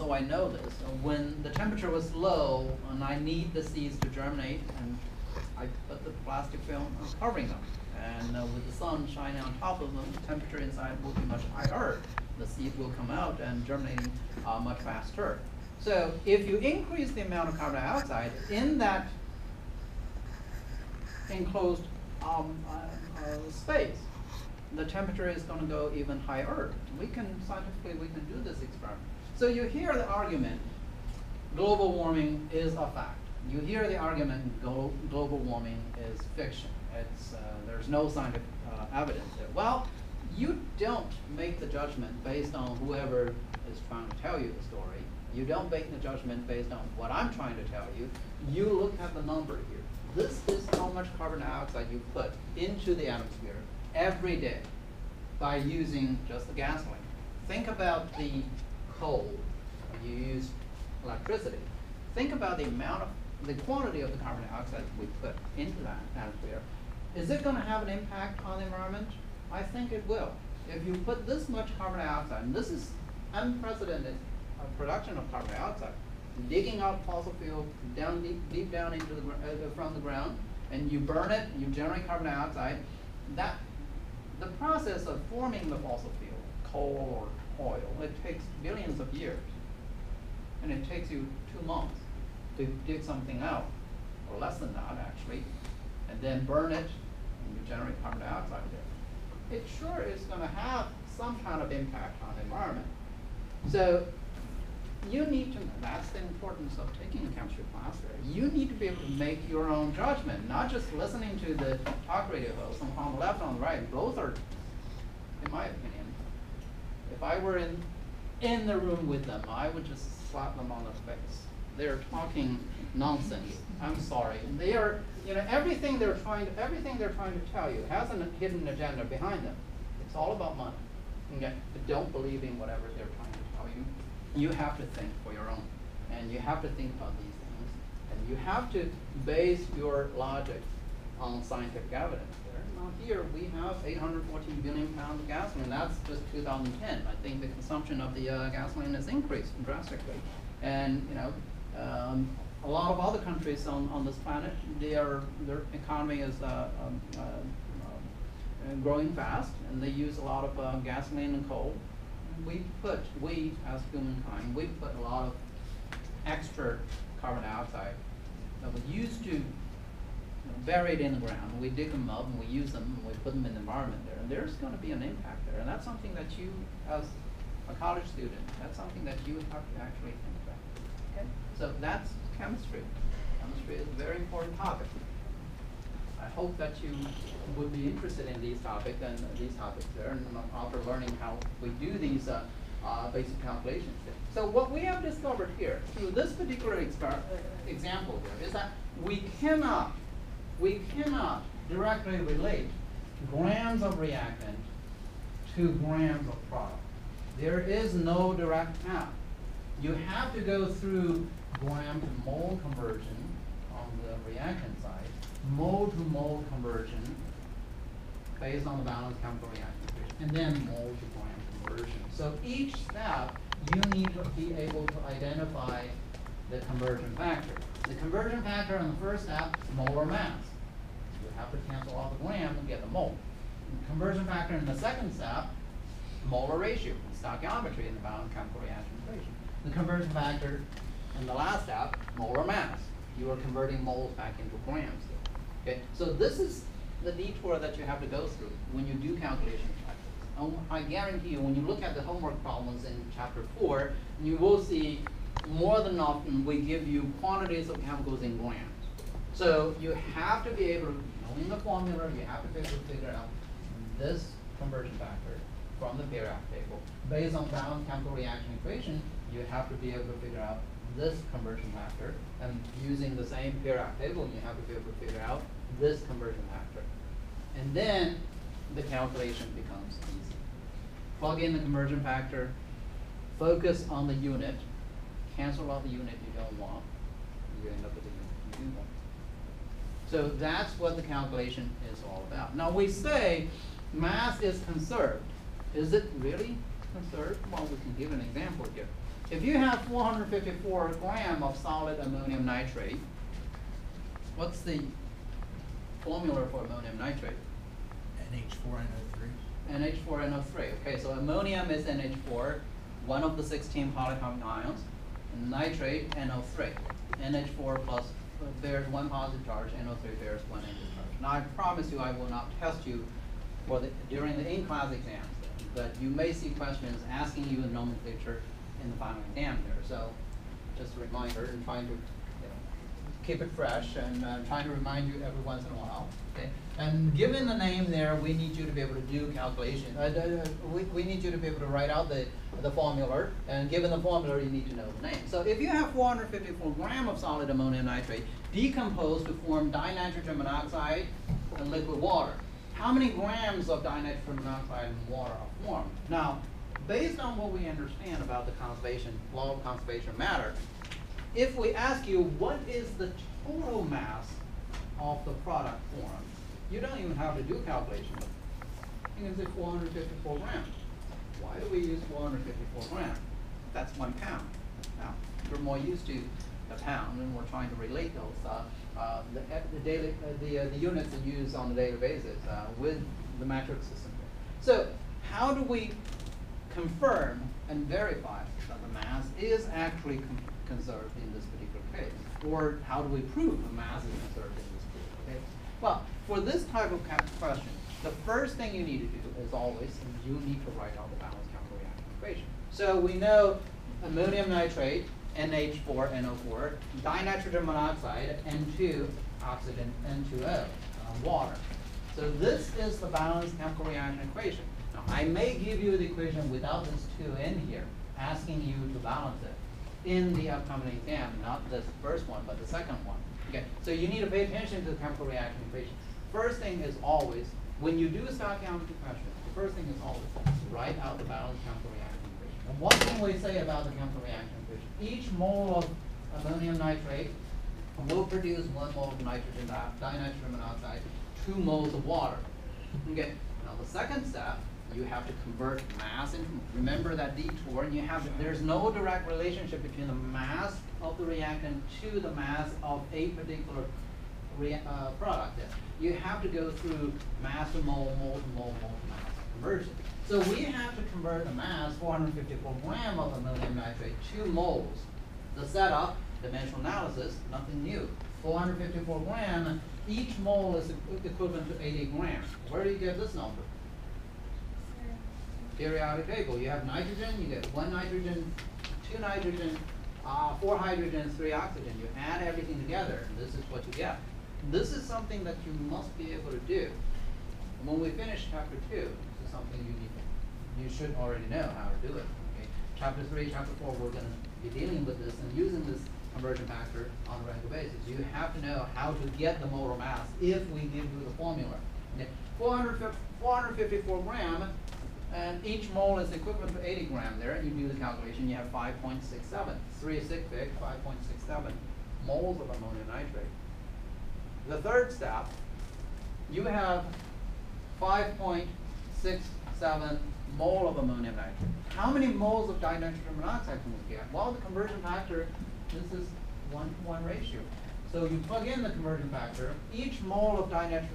so I know this. When the temperature was low and I need the seeds to germinate, and I put the plastic film covering them. And with the sun shining on top of them, the temperature inside will be much higher. The seed will come out and germinating much faster. So if you increase the amount of carbon dioxide in that enclosed space, the temperature is going to go even higher. Scientifically, we can do this experiment. So you hear the argument, global warming is a fact. You hear the argument, global warming is fiction. There's no scientific evidence there. Well, you don't make the judgment based on whoever is trying to tell you the story. You don't make the judgment based on what I'm trying to tell you. You look at the number here. This is how much carbon dioxide you put into the atmosphere every day by using just the gasoline. Think about the coal when you use electricity. Think about the quantity of the carbon dioxide we put into that atmosphere. Is it going to have an impact on the environment? I think it will. If you put this much carbon dioxide, and this is unprecedented production of carbon dioxide, digging out fossil fuel deep down into from the ground, and you burn it, you generate carbon dioxide. The process of forming the fossil fuel, coal or oil, it takes billions of years, and it takes you 2 months to dig something out, or less than that actually, and then burn it, and you generate carbon dioxide there. It sure is going to have some kind of impact on the environment. So you need to, that's the importance of taking a chemistry class there. You need to be able to make your own judgment, not just listening to the talk radio hosts on the left and on the right. Both are, in my opinion, if I were in the room with them, I would just slap them on the face. They're talking nonsense. I'm sorry. They are, everything they're trying to tell you has a hidden agenda behind them. It's all about money. Okay? But don't believe in whatever they're trying to tell you. You have to think for your own, and you have to think about these things, and you have to base your logic on scientific evidence. Now here we have 814 billion pounds of gasoline. That's just 2010. I think the consumption of the gasoline has increased drastically, and a lot of other countries on this planet, their economy is growing fast, and they use a lot of gasoline and coal. We as humankind, we put a lot of extra carbon dioxide that was used to buried in the ground. We dig them up and we use them and we put them in the environment there. And there's going to be an impact there. And that's something that you, as a college student, that's something that you have to actually think about. Okay? So that's chemistry. Chemistry is a very important topic. I hope that you would be interested in these topics there, and after learning how we do these basic calculations. So what we have discovered here through this particular example here is that we cannot directly relate grams of reactant to grams of product. There is no direct path. You have to go through gram to mole conversion on the reactant side, mole to mole conversion based on the balanced chemical reaction equation, and then mole to gram conversion. So each step, you need to be able to identify the conversion factor. The conversion factor in the first step, molar mass. You have to cancel off the gram and get the mole. The conversion factor in the second step, molar ratio, stoichiometry in the balanced chemical reaction equation. The conversion factor in the last step, molar mass. You are converting moles back into grams. Okay, so this is the detour that you have to go through when you do calculations like this. I guarantee you, when you look at the homework problems in chapter 4, you will see more than often we give you quantities of chemicals in grams. So you have to be able to, knowing the formula, you have to be able to figure out this conversion factor from the periodic table. Based on balanced chemical reaction equation, you have to be able to figure out this conversion factor, and using the same periodic table, you have to be able to figure out this conversion factor. And then the calculation becomes easy. Plug in the conversion factor, focus on the unit, cancel out the unit you don't want, you end up with the unit you do want. So that's what the calculation is all about. Now we say mass is conserved. Is it really conserved? Well, we can give an example here. if you have 454 grams of solid ammonium nitrate, what's the formula for ammonium nitrate? NH4NO3. NH4NO3. Okay, so ammonium is NH4, one of the 16 polyatomic ions, and nitrate NO3. NH4 plus bears one positive charge, NO3 bears one negative charge. Now I promise you I will not test you for during the in-class exams, but you may see questions asking you the nomenclature in the final exam there. So just a reminder and trying to keep it fresh and trying to remind you every once in a while. Okay? And given the name there, we need you to be able to do calculations. We need you to be able to write out the formula, and given the formula, you need to know the name. So if you have 454 grams of solid ammonium nitrate decomposed to form dinitrogen monoxide and liquid water, how many grams of dinitrogen monoxide and water are formed? Now, based on what we understand about the conservation, law of conservation of matter, if we ask you what is the total mass of the product formed, you don't even have to do calculation. You can say 454 grams. Why do we use 454 grams? That's 1 pound. Now, we're more used to a pound, and we're trying to relate those the units that you use on a daily basis with the metric system. So, how do we confirm and verify that the mass is actually conserved in this particular case? Or how do we prove the mass is conserved in this particular case? Well, for this type of question, the first thing you need to do is always, you need to write out the balanced chemical reaction equation. So we know ammonium nitrate, NH4NO4, dinitrogen monoxide, N2, oxygen, N2O, water. So this is the balanced chemical reaction equation. Now, I may give you the equation without this 2 in here, asking you to balance it in the upcoming exam, not this first one, but the second one. Okay, so you need to pay attention to the chemical reaction equation. First thing is always, when you do a stoichiometry question, the first thing is always write out the balanced chemical reaction equation. And one thing we say about the chemical reaction equation, each mole of ammonium nitrate will produce 1 mole of nitrogen dinitrogen monoxide, 2 moles of water. Okay, now the second step, you have to convert mass into, remember that detour, and you have, there's no direct relationship between the mass of the reactant to the mass of a particular product. You have to go through mass to mole, mole to mole, mole to mass conversion. So we have to convert the mass, 454 grams of ammonium nitrate, 2 moles. The setup, dimensional analysis, nothing new. 454 grams, each mole is equivalent to 80 grams. Where do you get this number? Periodic table. You have nitrogen, you get 1 nitrogen, 2 nitrogen, 4 hydrogens, 3 oxygen. You add everything together, and this is what you get. This is something that you must be able to do. And when we finish chapter 2, this is something you should already know how to do it. Okay? Chapter 3, chapter 4, we're going to be dealing with this and using this conversion factor on a regular basis. You have to know how to get the molar mass if we give you the formula. Okay? 454 grams, and each mole is equivalent to 80 grams there. You do the calculation, you have 5.67. 3 is 6 big, 5.67 moles of ammonium nitrate. The third step, you have 5.67 mole of ammonium nitrate. How many moles of dinitrogen monoxide can we get? Well, the conversion factor, this is 1:1 ratio. So you plug in the conversion factor, each mole of dinitrogen